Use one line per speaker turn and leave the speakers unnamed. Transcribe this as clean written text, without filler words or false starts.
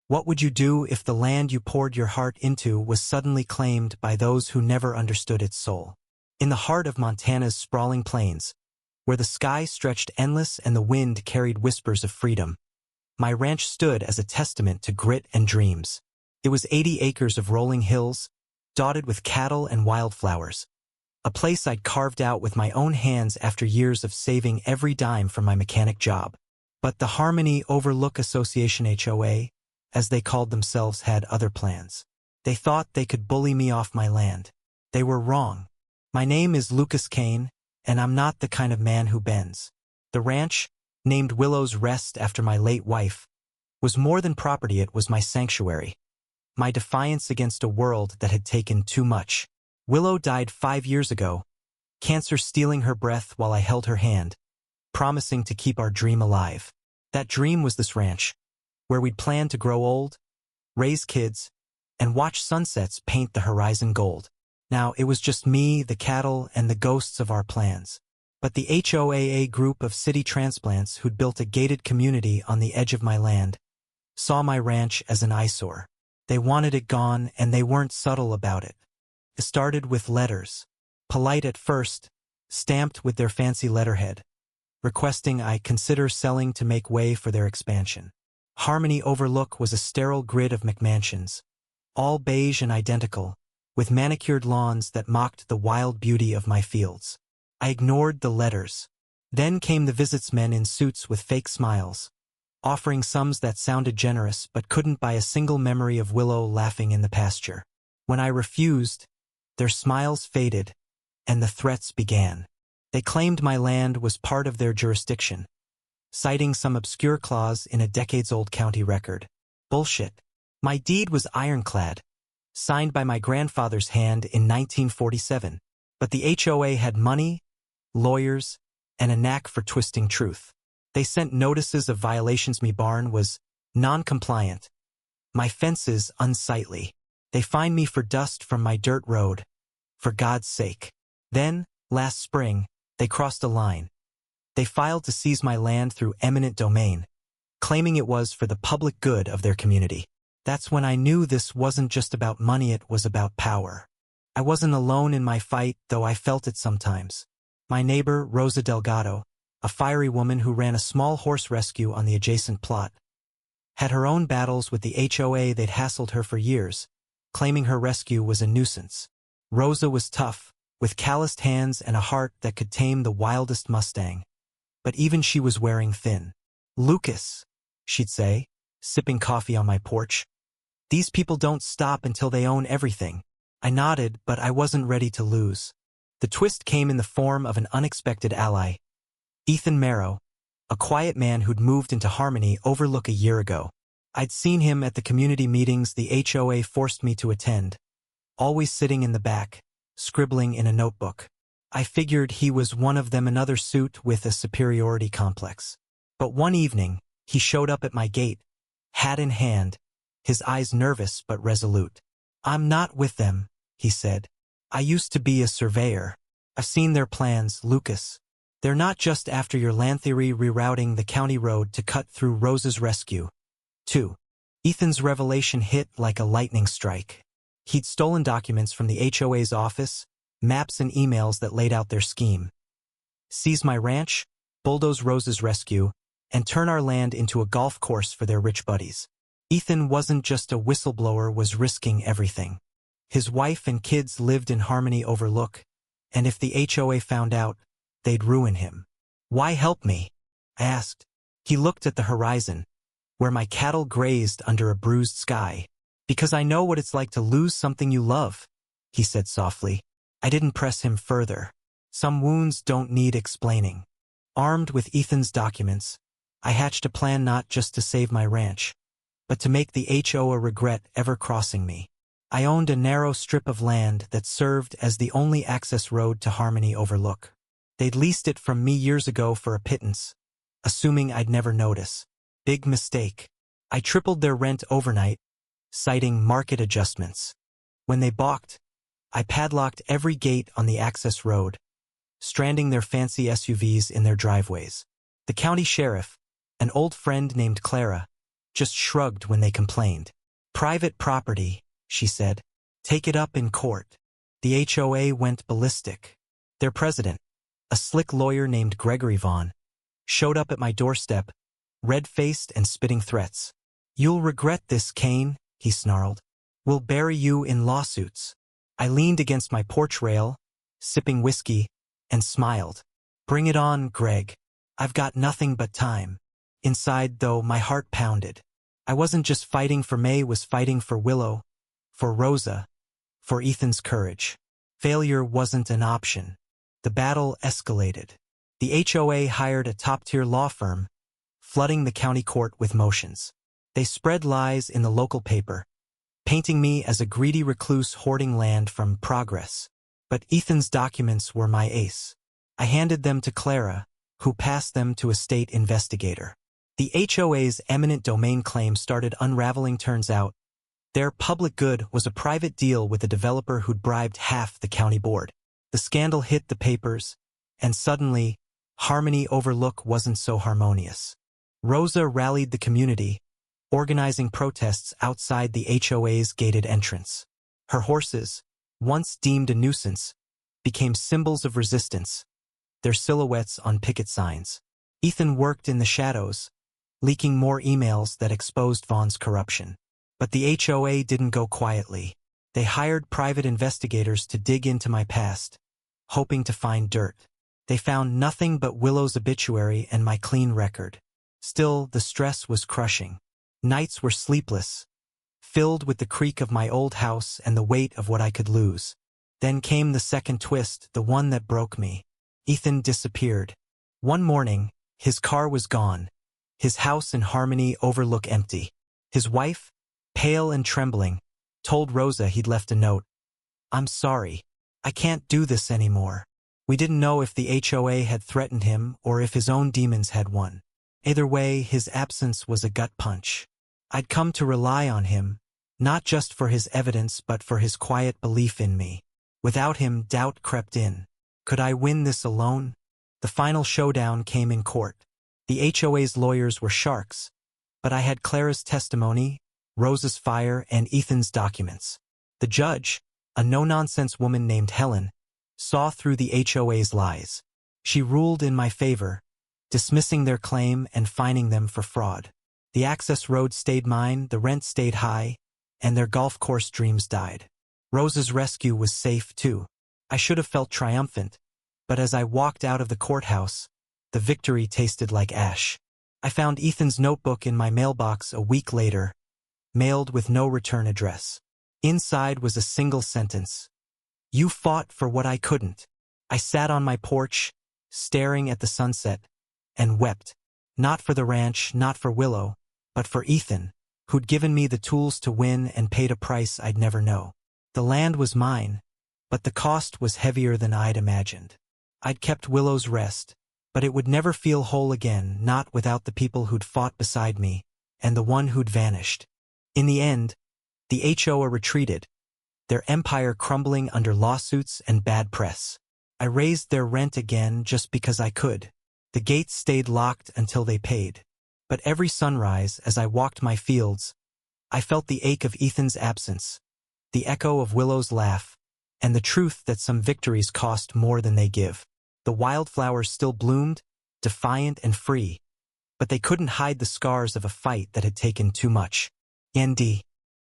What would you do if the land you poured your heart into was suddenly claimed by those who never understood its soul? In the heart of Montana's sprawling plains, where the sky stretched endless and the wind carried whispers of freedom, my ranch stood as a testament to grit and dreams. It was 80 acres of rolling hills, dotted with cattle and wildflowers, a place I'd carved out with my own hands after years of saving every dime from my mechanic job. But the Harmony Overlook Association, HOA, as they called themselves, had other plans. They thought they could bully me off my land. They were wrong. My name is Lucas Kane, and I'm not the kind of man who bends. The ranch, named Willow's Rest after my late wife, was more than property. It was my sanctuary, my defiance against a world that had taken too much. Willow died 5 years ago, cancer stealing her breath while I held her hand, promising to keep our dream alive. That dream was this ranch, where we'd plan to grow old, raise kids, and watch sunsets paint the horizon gold. Now, it was just me, the cattle, and the ghosts of our plans. But the HOA group of city transplants who'd built a gated community on the edge of my land saw my ranch as an eyesore. They wanted it gone, and they weren't subtle about it. It started with letters, polite at first, stamped with their fancy letterhead, requesting I consider selling to make way for their expansion. Harmony Overlook was a sterile grid of McMansions, all beige and identical, with manicured lawns that mocked the wild beauty of my fields. I ignored the letters. Then came the visitsmen in suits with fake smiles, offering sums that sounded generous but couldn't buy a single memory of Willow laughing in the pasture. When I refused, their smiles faded, and the threats began. They claimed my land was part of their jurisdiction, citing some obscure clause in a decades-old county record. Bullshit. My deed was ironclad, signed by my grandfather's hand in 1947. But the HOA had money, lawyers, and a knack for twisting truth. They sent notices of violations. My barn was non-compliant, my fences unsightly. They fined me for dust from my dirt road. For God's sake. Then, last spring, they crossed a line. They filed to seize my land through eminent domain, claiming it was for the public good of their community. That's when I knew this wasn't just about money, it was about power. I wasn't alone in my fight, though I felt it sometimes. My neighbor, Rosa Delgado, a fiery woman who ran a small horse rescue on the adjacent plot, had her own battles with the HOA. They'd hassled her for years, claiming her rescue was a nuisance. Rosa was tough, with calloused hands and a heart that could tame the wildest Mustang. But even she was wearing thin. Lucas, she'd say, sipping coffee on my porch. These people don't stop until they own everything. I nodded, but I wasn't ready to lose. The twist came in the form of an unexpected ally. Ethan Marrow, a quiet man who'd moved into Harmony Overlook a year ago. I'd seen him at the community meetings the HOA forced me to attend, always sitting in the back, scribbling in a notebook. I figured he was one of them, another suit with a superiority complex. But one evening, he showed up at my gate, hat in hand, his eyes nervous but resolute. "I'm not with them," he said. "I used to be a surveyor. I've seen their plans, Lucas. They're not just after your land theory rerouting the county road to cut through Rosa's rescue. 2. Ethan's revelation hit like a lightning strike. He'd stolen documents from the HOA's office, maps and emails that laid out their scheme. Seize my ranch, bulldoze Rosa's rescue, and turn our land into a golf course for their rich buddies. Ethan wasn't just a whistleblower, was risking everything. His wife and kids lived in Harmony Overlook, and if the HOA found out, they'd ruin him. "Why help me?" I asked. He looked at the horizon, where my cattle grazed under a bruised sky. "Because I know what it's like to lose something you love," he said softly. I didn't press him further. Some wounds don't need explaining. Armed with Ethan's documents, I hatched a plan not just to save my ranch, but to make the HOA regret ever crossing me. I owned a narrow strip of land that served as the only access road to Harmony Overlook. They'd leased it from me years ago for a pittance, assuming I'd never notice. Big mistake. I tripled their rent overnight, citing market adjustments. When they balked, I padlocked every gate on the access road, stranding their fancy SUVs in their driveways. The county sheriff, an old friend named Clara, just shrugged when they complained. "Private property," she said. "Take it up in court." The HOA went ballistic. Their president, a slick lawyer named Gregory Vaughn, showed up at my doorstep, red-faced and spitting threats. "You'll regret this, Kane," he snarled. "We'll bury you in lawsuits." I leaned against my porch rail, sipping whiskey, and smiled. "Bring it on, Greg. I've got nothing but time." Inside, though, my heart pounded. I wasn't just fighting for May, was fighting for Willow, for Rosa, for Ethan's courage. Failure wasn't an option. The battle escalated. The HOA hired a top-tier law firm, flooding the county court with motions. They spread lies in the local paper, painting me as a greedy recluse hoarding land from progress. But Ethan's documents were my ace. I handed them to Clara, who passed them to a state investigator. The HOA's eminent domain claim started unraveling. Turns out, their public good was a private deal with a developer who'd bribed half the county board. The scandal hit the papers, and suddenly, Harmony Overlook wasn't so harmonious. Rosa rallied the community, organizing protests outside the HOA's gated entrance. Her horses, once deemed a nuisance, became symbols of resistance, their silhouettes on picket signs. Ethan worked in the shadows, leaking more emails that exposed Vaughn's corruption. But the HOA didn't go quietly. They hired private investigators to dig into my past, hoping to find dirt. They found nothing but Willow's obituary and my clean record. Still, the stress was crushing. Nights were sleepless, filled with the creak of my old house and the weight of what I could lose. Then came the second twist, the one that broke me. Ethan disappeared. One morning, his car was gone, his house in Harmony Overlook empty. His wife, pale and trembling, told Rosa he'd left a note. "I'm sorry. I can't do this anymore." We didn't know if the HOA had threatened him or if his own demons had won. Either way, his absence was a gut punch. I'd come to rely on him, not just for his evidence but for his quiet belief in me. Without him, doubt crept in. Could I win this alone? The final showdown came in court. The HOA's lawyers were sharks, but I had Clara's testimony, Rosa's fire, and Ethan's documents. The judge, a no-nonsense woman named Helen, saw through the HOA's lies. She ruled in my favor, dismissing their claim and fining them for fraud. The access road stayed mine, the rent stayed high, and their golf course dreams died. Rosa's rescue was safe too. I should have felt triumphant, but as I walked out of the courthouse, the victory tasted like ash. I found Ethan's notebook in my mailbox a week later, mailed with no return address. Inside was a single sentence. "You fought for what I couldn't." I sat on my porch, staring at the sunset, and wept. Not for the ranch, not for Willow, but for Ethan, who'd given me the tools to win and paid a price I'd never know. The land was mine, but the cost was heavier than I'd imagined. I'd kept Willow's rest, but it would never feel whole again, not without the people who'd fought beside me, and the one who'd vanished. In the end, the HOA retreated, their empire crumbling under lawsuits and bad press. I raised their rent again just because I could. The gates stayed locked until they paid. But every sunrise, as I walked my fields, I felt the ache of Ethan's absence, the echo of Willow's laugh, and the truth that some victories cost more than they give. The wildflowers still bloomed, defiant and free, but they couldn't hide the scars of a fight that had taken too much. ND.